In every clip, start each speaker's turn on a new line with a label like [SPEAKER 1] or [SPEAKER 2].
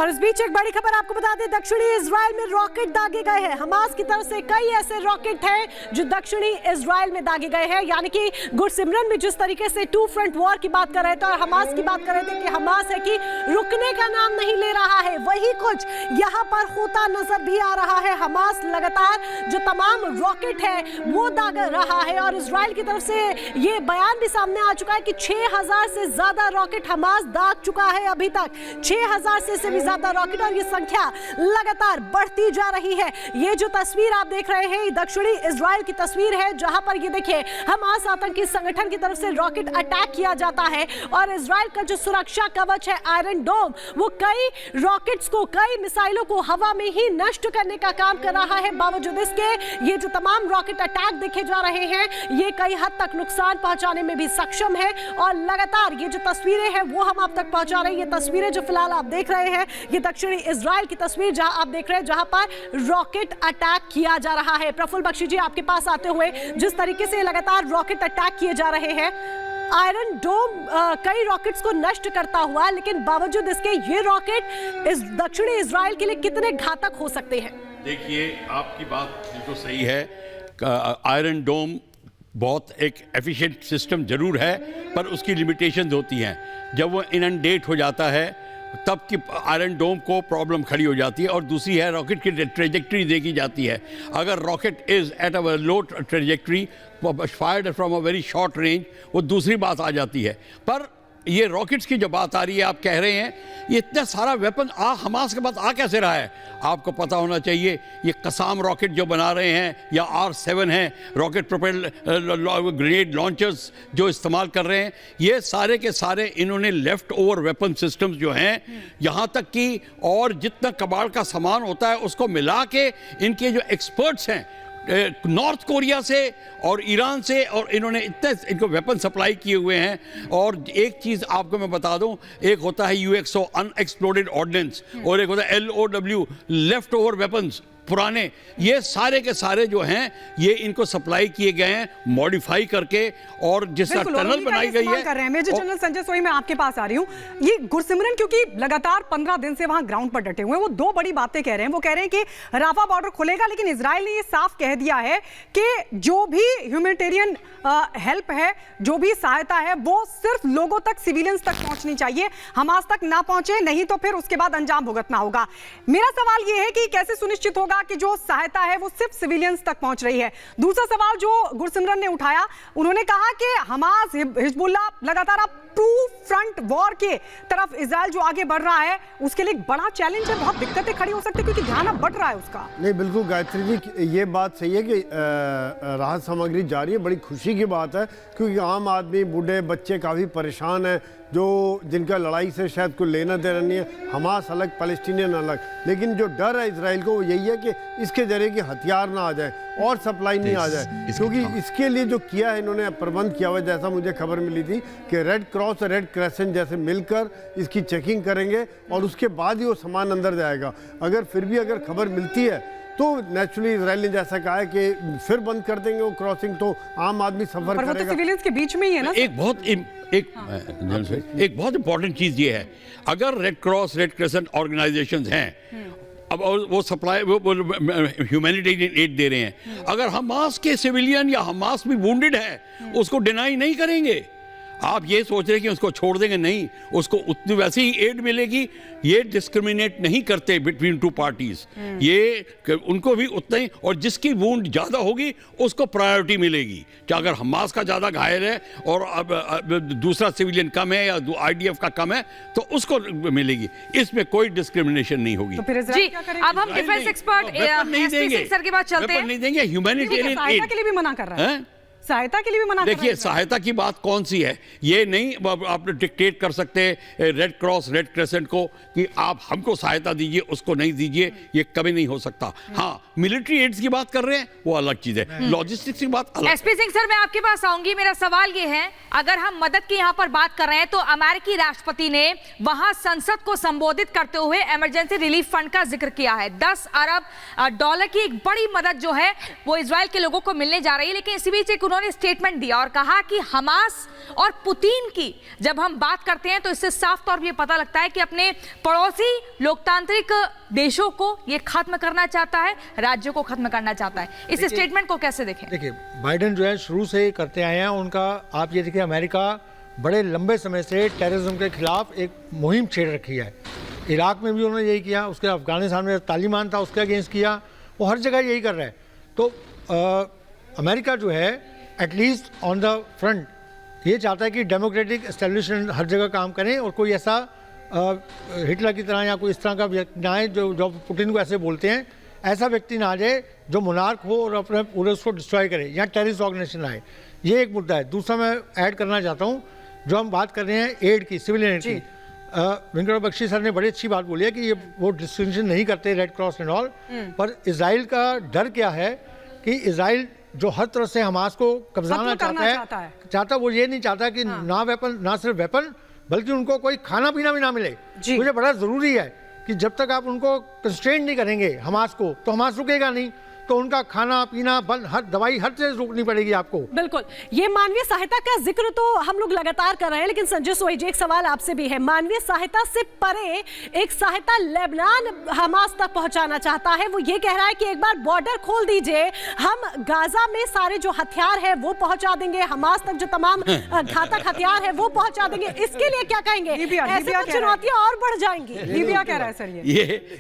[SPEAKER 1] और इस बीच एक बड़ी खबर आपको बता दें, दक्षिणी इजराइल में रॉकेट दागे गए हैं। हमास की तरफ से कई ऐसे रॉकेट हैं जो दक्षिणी इजराइल में दागे गए हैं। यानी कि गुरसिमरन में जिस तरीके से टू फ्रंट वॉर की बात कर रहे थे और हमास की बात कर रहे थे कि हमास है कि रुकने का नाम नहीं ले रहा है, वही कुछ यहाँ पर होता नजर भी आ रहा है। हमास लगातार जो तमाम रॉकेट है वो दाग रहा है और इजराइल की तरफ से ये बयान भी सामने आ चुका है कि 6000 से ज्यादा रॉकेट हमास दाग चुका है। अभी तक 6000 से भी ज्यादा रॉकेट और ये संख्या लगातार बढ़ती जा रही है। ये जो तस्वीर आप देख रहे हैं दक्षिणी इजराइल की तस्वीर है, जहां पर ये देखिए हमास आतंकी संगठन की तरफ से रॉकेट अटैक किया जाता है और इजराइल का जो सुरक्षा कवच है आयरन डोम, वो कई रॉकेट्स को, कई मिसाइलों को हवा में ही नष्ट करने का काम कर रहा है। बावजूद इसके ये जो तमाम रॉकेट अटैक देखे जा रहे हैं ये कई हद तक नुकसान पहुंचाने में भी सक्षम है और लगातार ये जो तस्वीरें हैं वो हम आप तक पहुंचा रहे हैं। ये तस्वीरें जो फिलहाल आप देख रहे हैं ये दक्षिणी इजराइल की तस्वीर जहां आप देख रहे हैं जहां पर रॉकेट अटैक किया जा रहा है। प्रफुल्ल बख्शी जी, आपके पास आते हुए जिस तरीके से लगातार रॉकेट अटैक किए जा रहे हैं, आयरन डोम कई रॉकेट्स को नष्ट करता हुआ, लेकिन बावजूद इसके ये रॉकेट इस दक्षिणी इजराइल के लिए कितने घातक हो सकते हैं?
[SPEAKER 2] देखिए, आपकी बात बिल्कुल सही है। आयरन डोम बहुत एक एफिशिएंट सिस्टम जरूर है, पर उसकी लिमिटेशंस होती हैं। जब वो इनंडेट हो जाता है तब की आयरन डोम को प्रॉब्लम खड़ी हो जाती है। और दूसरी है रॉकेट की ट्रेजेक्ट्री देखी जाती है। अगर rocket is at a low trajectory fired from a very short range, वो दूसरी बात आ जाती है। पर ये रॉकेट्स की जो बात आ रही है, आप कह रहे हैं ये इतना सारा वेपन हमास के पास आ कैसे रहा है? आपको पता होना चाहिए ये कसाम रॉकेट जो बना रहे हैं या R7 हैं, रॉकेट प्रोपेल्ड ग्रेनेड लॉन्चर्स जो इस्तेमाल कर रहे हैं, ये सारे के सारे इन्होंने लेफ्ट ओवर वेपन सिस्टम्स जो हैं, यहाँ तक कि और जितना कबाड़ का सामान होता है उसको मिला के इनके जो एक्सपर्ट्स हैं नॉर्थ कोरिया से और ईरान से, और इन्होंने इतने इनको वेपन सप्लाई किए हुए हैं। और एक चीज़ आपको मैं बता दूं, एक होता है UXO अनएक्सप्लोडेड ऑर्डिनेंस और एक होता है LOW लेफ्ट ओवर वेपन्स पुराने। ये सारे के सारे जो हैं ये इनको सप्लाई किए गए हैं मॉडिफाई करके, और जिस टनल बनाई गई है।
[SPEAKER 1] मेजर जनरल संजय सोई, मैं आपके पास आ रही हूँ। ये गुरसिमरन क्योंकि लगातार 15 दिन से वहां ग्राउंड पर डटे हुए हैं, वो दो बड़ी बातें कह रहे हैं। वो कह रहे हैं कि राफा बॉर्डर खुलेगा, लेकिन इजराइल ने ये साफ कह दिया है कि जो भी ह्यूमैनिटेरियन हेल्प है, जो भी सहायता है, वो सिर्फ लोगों तक, सिविलियंस तक पहुंचनी चाहिए, हमास तक ना पहुंचे, नहीं तो फिर उसके बाद अंजाम भुगतना होगा। मेरा सवाल ये है कि कैसे सुनिश्चित होगा कि जो सहायता है वो सिर्फ सिविलियंस तक पहुंच रही है? दूसरा सवाल जो गुरसिमरन ने उठाया, उन्होंने कहा कि हमास, हिजबुल्लाह लगातार अब टू फ्रंट वॉर के तरफ इजराइल जो आगे बढ़ रहा है उसके लिए बड़ा चैलेंज है, बहुत दिक्कतें खड़ी हो सकती है क्योंकि ध्यान अब बढ़ रहा है उसका।
[SPEAKER 3] नहीं, बिल्कुल गायत्री जी, ये बात सही है कि राहत सामग्री जा रही है, बड़ी खुशी की बात है, क्योंकि आम आदमी, बूढ़े, बच्चे काफ़ी परेशान हैं, जो जिनका लड़ाई से शायद कोई लेना देना नहीं है, हमास अलग, पैलेस्टीनियन अलग। लेकिन जो डर है इजराइल को वो यही है कि इसके जरिए कि हथियार ना आ जाए और सप्लाई नहीं आ जाए, क्योंकि इसके लिए जो किया है इन्होंने प्रबंध किया हुआ है। जैसा मुझे खबर मिली थी कि रेड क्रॉस और रेड क्रेसेंट जैसे मिलकर इसकी चेकिंग करेंगे और उसके बाद ही वो सामान अंदर जाएगा। अगर फिर भी अगर खबर मिलती है तो नेचुरली इजराइल ने जैसा कहा है कि फिर बंद कर देंगे वो क्रॉसिंग, तो आम आदमी सफर करेगा।
[SPEAKER 1] तो सिविलियंस के बीच में ही है ना।
[SPEAKER 2] एक बहुत इंपॉर्टेंट चीज ये है, अगर red cross, red crescent organisations हैं, अब वो सप्लाई, वो ह्यूमैनिटेरियन एड दे रहे हैं, अगर हमास के सिविलियन या हमास भी वुंडेड है उसको डिनाई नहीं करेंगे। आप ये सोच रहे हैं कि उसको छोड़ देंगे, नहीं, उसको उतनी वैसे ही एड मिलेगी। ये डिस्क्रिमिनेट नहीं करते बिटवीन टू पार्टीज, ये उनको भी उतना ही, और जिसकी वूंड ज़्यादा होगी उसको प्रायोरिटी मिलेगी। कि अगर हमास का ज़्यादा घायल है और अब दूसरा सिविलियन कम है या IDF का कम है तो उसको मिलेगी। इसमें कोई डिस्क्रिमिनेशन नहीं होगी।
[SPEAKER 1] तो फिर
[SPEAKER 4] जी, अब हम डिफेंस एक्सपर्ट
[SPEAKER 2] नहीं देंगे,
[SPEAKER 4] सर के बाद चलते हैं।
[SPEAKER 2] नहीं देंगे, ह्यूमैनिटेरियन एड
[SPEAKER 1] के लिए भी मना कर रहा है, सहायता के लिए भी मना।
[SPEAKER 2] देखिए, सहायता की बात कौन सी है? ये नहीं आप डिक्टेट कर सकते रेड क्रॉस, रेड क्रेसेंट को कि आप हमको सहायता दीजिए, उसको नहीं दीजिए, ये कभी नहीं हो सकता। हाँ, मिलिट्री एड्स की बात कर रहे हैं वो अलग चीज है, लॉजिस्टिक्स की बात अलग।
[SPEAKER 4] SP सिंह सर, मैं आपके पास आऊंगी। मेरा सवाल ये है, अगर हम मदद की यहाँ पर बात कर रहे हैं तो अमेरिकी राष्ट्रपति ने वहां संसद को संबोधित करते हुए इमरजेंसी रिलीफ फंड का जिक्र किया है। $10 अरब की एक बड़ी मदद जो है वो इजराइल के लोगों को मिलने जा रही है। लेकिन इसी बीच एक उन्होंने उन्होंने स्टेटमेंट दिया और कहा कि हमास और पुतिन की जब हम बात करते हैं तो इससे साफ तौर पर यह पता लगता है कि अपने पड़ोसी लोकतांत्रिक देशों को ये खत्म करना चाहता है, राज्यों को खत्म करना चाहता है। इस स्टेटमेंट को कैसे देखें?
[SPEAKER 5] देखिए, बाइडेन जो है शुरू से ही करते आए हैं उनका, आप ये देखिए अमेरिका बड़े लंबे समय से टेररिज्म के खिलाफ एक मुहिम छेड़ रखी है। इराक में भी उन्होंने यही किया, उसके अफगानिस्तान में तालिबान था उसके अगेंस्ट किया, वो हर जगह यही कर रहा है। तो अमेरिका जो है एटलीस्ट ऑन द फ्रंट ये चाहता है कि डेमोक्रेटिक एस्टेब्लिशमेंट हर जगह काम करें और कोई ऐसा हिटलर की तरह या कोई इस तरह का व्यक्ति ना आए जो पुतिन को ऐसे बोलते हैं, ऐसा व्यक्ति ना आ जाए जो मोनार्क हो और अपने पूरे उसको डिस्ट्रॉय करे या टेररिस्ट ऑर्गेनाइजेशन आए। ये एक मुद्दा है। दूसरा मैं ऐड करना चाहता हूँ, जो हम बात कर रहे हैं एड की, सिविलियन एड की, वेंकट बख्शी सर ने बड़ी अच्छी बात बोली है कि ये वो डिस्टिंक्शन नहीं करते रेड क्रॉस एंड ऑल, पर इजराइल का डर क्या है कि इजराइल जो हर तरह से हमास को कब्जाना चाहता वो ये नहीं चाहता कि ना सिर्फ वेपन बल्कि उनको कोई खाना पीना भी ना मिले। मुझे बड़ा जरूरी है कि जब तक आप उनको कंस्ट्रेंट नहीं करेंगे हमास को, तो हमास रुकेगा नहीं, तो उनका खाना पीना बंद, हर दवाई हर चीज रोकनी पड़ेगी आपको।
[SPEAKER 1] बिल्कुल, ये मानवीय सहायता का जिक्र तो हम लोग लगातार कर रहे हैं, लेकिन संजय सोही जी एक सवाल आपसे भी है। मानवीय सहायता से परे एक सहायता लेबनान हमास तक पहुंचाना चाहता है। वो ये कह रहा है कि एक बार बॉर्डर खोल दीजिए, हम गाजा में सारे जो हथियार है वो पहुंचा देंगे, हमास तक जो तमाम घातक हथियार है वो पहुंचा देंगे। इसके लिए क्या कहेंगे? ऐसे तो चुनौतियां और बढ़ जाएंगी।
[SPEAKER 6] लीबिया कह रहा है सर,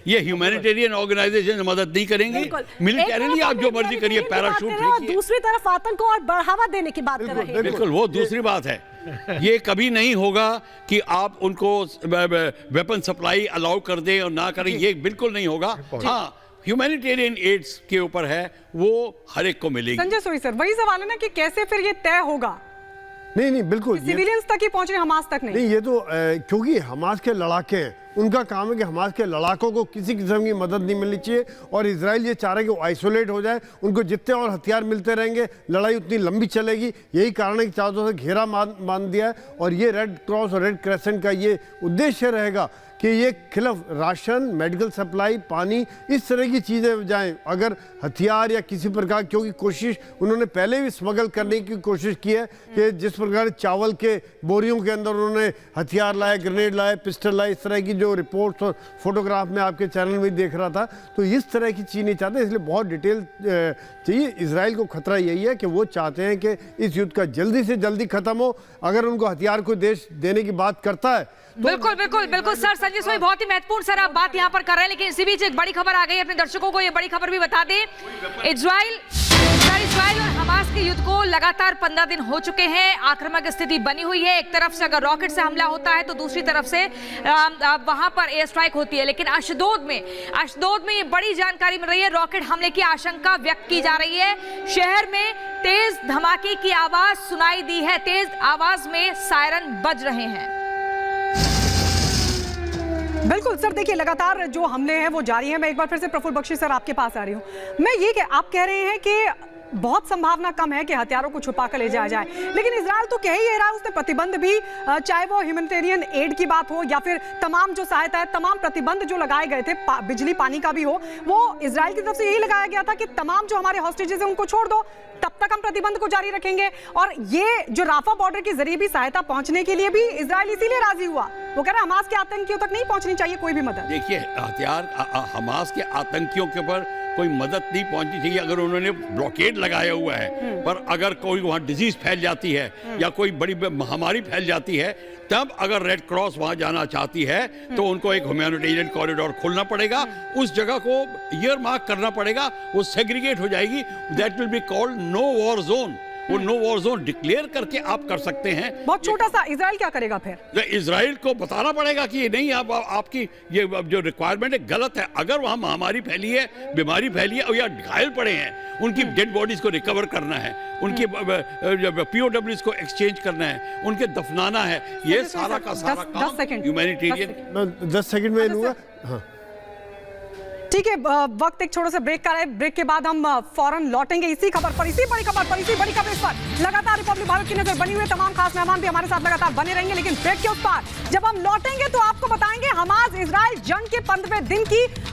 [SPEAKER 2] ये ह्यूमैनिटेरियन ऑर्गेनाइजेशन मदद नहीं करेंगे, मिलिट्री आप जो मर्जी करिए, पैराशूट
[SPEAKER 1] और दूसरी तरफ आतंक को और बढ़ावा देने की बात कर रहे हैं।
[SPEAKER 2] बिल्कुल, वो दूसरी बात है। ये कभी नहीं होगा कि आप उनको वेपन सप्लाई अलाउ कर दें और ना करें, ये बिल्कुल नहीं होगा। हाँ, ह्यूमैनिटेरियन एड्स के ऊपर है, वो हर एक को मिलेगी।
[SPEAKER 6] संजय सोही सर, वही सवाल है ना कि कैसे फिर ये तय होगा?
[SPEAKER 3] नहीं बिल्कुल,
[SPEAKER 6] सिविलियंस तक ही पहुंच रहे, हमास तक नहीं।
[SPEAKER 3] ये तो क्योंकि हमास के लड़ाके हैं, उनका काम है कि हमास के लड़ाकों को किसी किस्म की मदद नहीं मिलनी चाहिए, और इजराइल ये चाह रहा है कि वो आइसोलेट हो जाए, उनको जितने और हथियार मिलते रहेंगे लड़ाई उतनी लंबी चलेगी। यही कारण है कि चारों तरफ से घेरा बांध दिया है, और ये रेड क्रॉस और रेड क्रेसेंट का ये उद्देश्य रहेगा कि ये खिलाफ राशन, मेडिकल सप्लाई, पानी, इस तरह की चीज़ें जाएं। अगर हथियार या किसी प्रकार, क्योंकि कोशिश उन्होंने पहले भी स्मगल करने की कोशिश की है कि जिस प्रकार चावल के बोरियों के अंदर उन्होंने हथियार लाए, ग्रेनेड लाए, पिस्टल लाए, इस तरह की जो रिपोर्ट्स और फोटोग्राफ में आपके चैनल में देख रहा था, तो इस तरह की चीज़ नहीं चाहते, इसलिए बहुत डिटेल चाहिए। इजराइल को खतरा यही है कि वो चाहते हैं कि इस युद्ध का जल्दी से जल्दी खत्म हो। अगर उनको हथियार को देश देने की बात करता है तो
[SPEAKER 4] बिल्कुल बिल्कुल बिल्कुल सर, संजय सोही बहुत ही महत्वपूर्ण सर आप बात यहाँ पर कर रहे हैं, लेकिन इसी बीच एक बड़ी खबर आ गई, अपने दर्शकों को ये बड़ी खबर भी बता दें। इजराइल और हमास के युद्ध को लगातार 15 दिन हो चुके हैं, आक्रामक स्थिति बनी हुई है। एक तरफ से अगर रॉकेट से हमला होता है तो दूसरी तरफ से वहां पर एयर स्ट्राइक होती है, लेकिन अशदोद में ये बड़ी जानकारी मिल रही है, रॉकेट हमले की आशंका व्यक्त की जा रही है। शहर में तेज धमाके की आवाज सुनाई दी है, तेज आवाज में सायरन बज रहे हैं।
[SPEAKER 6] बिल्कुल सर, देखिए लगातार जो हमले हैं वो जारी हैं। मैं एक बार फिर से प्रफुल्ल बख्शी सर आपके पास आ रही हूँ। मैं ये कि आप कह रहे हैं कि बहुत संभावना कम है कि हथियारों को छुपा कर ले जाया जाए, लेकिन इजराइल तो कह ही रहा है, उसने प्रतिबंध भी, चाहे वो ह्यूमैनिटेरियन एड की बात हो या फिर तमाम जो सहायता है, तमाम प्रतिबंध जो लगाए गए थे, बिजली पानी का भी हो, वो इजराइल की तरफ से यही लगाया गया था कि तमाम जो हमारे हॉस्टेजेस हैं उनको छोड़ दो, तब तक हम प्रतिबंध को जारी रखेंगे। और ये जो राफा बॉर्डर के जरिए भी सहायता पहुंचने के लिए भी इजराइल इसीलिए राजी हुआ, वो कह रहा है हमास के आतंकियों तक नहीं पहुंचनी चाहिए कोई भी मदद।
[SPEAKER 2] देखिए, हथियार हमास के आतंकियों के ऊपर कोई मदद नहीं पहुंचनी चाहिए अगर उन्होंने ब्लॉकेड लगाया हुआ है, पर अगर कोई वहाँ डिजीज फैल जाती है या कोई बड़ी महामारी फैल जाती है, तब अगर रेड क्रॉस वहाँ जाना चाहती है तो उनको एक ह्यूमैनिटेरियन कॉरिडोर खोलना पड़ेगा, उस जगह को ईयर मार्क करना पड़ेगा, वो सेग्रीगेट हो जाएगी। That will be called no war zone. वो नो वॉर जोन डिक्लेयर करके आप कर सकते हैं।
[SPEAKER 6] बहुत छोटा सा इजराइल क्या करेगा फिर?
[SPEAKER 2] इजराइल को बताना पड़ेगा कि ये नहीं, आपकी ये जो रिक्वायरमेंट है गलत है। अगर वहाँ महामारी फैली है, बीमारी फैली है और या घायल पड़े हैं, उनकी डेड बॉडीज को रिकवर करना है, उनकी POWs को एक्सचेंज करना है, उनके दफनाना है, ये सारा का सारा काम ह्यूमैनिटेरियन।
[SPEAKER 3] मैं 10 सेकंड में लूंगा। हाँ
[SPEAKER 6] ठीक है, वक्त एक छोटे से ब्रेक का है। ब्रेक के बाद हम फौरन लौटेंगे इसी खबर पर, इसी बड़ी खबर पर। लगातार रिपब्लिक भारत की नजर बनी हुई, तमाम खास मेहमान भी हमारे साथ लगातार बने रहेंगे, लेकिन ब्रेक के उस पार जब हम लौटेंगे तो आपको बताएंगे हमास इजराइल जंग के 15वें दिन की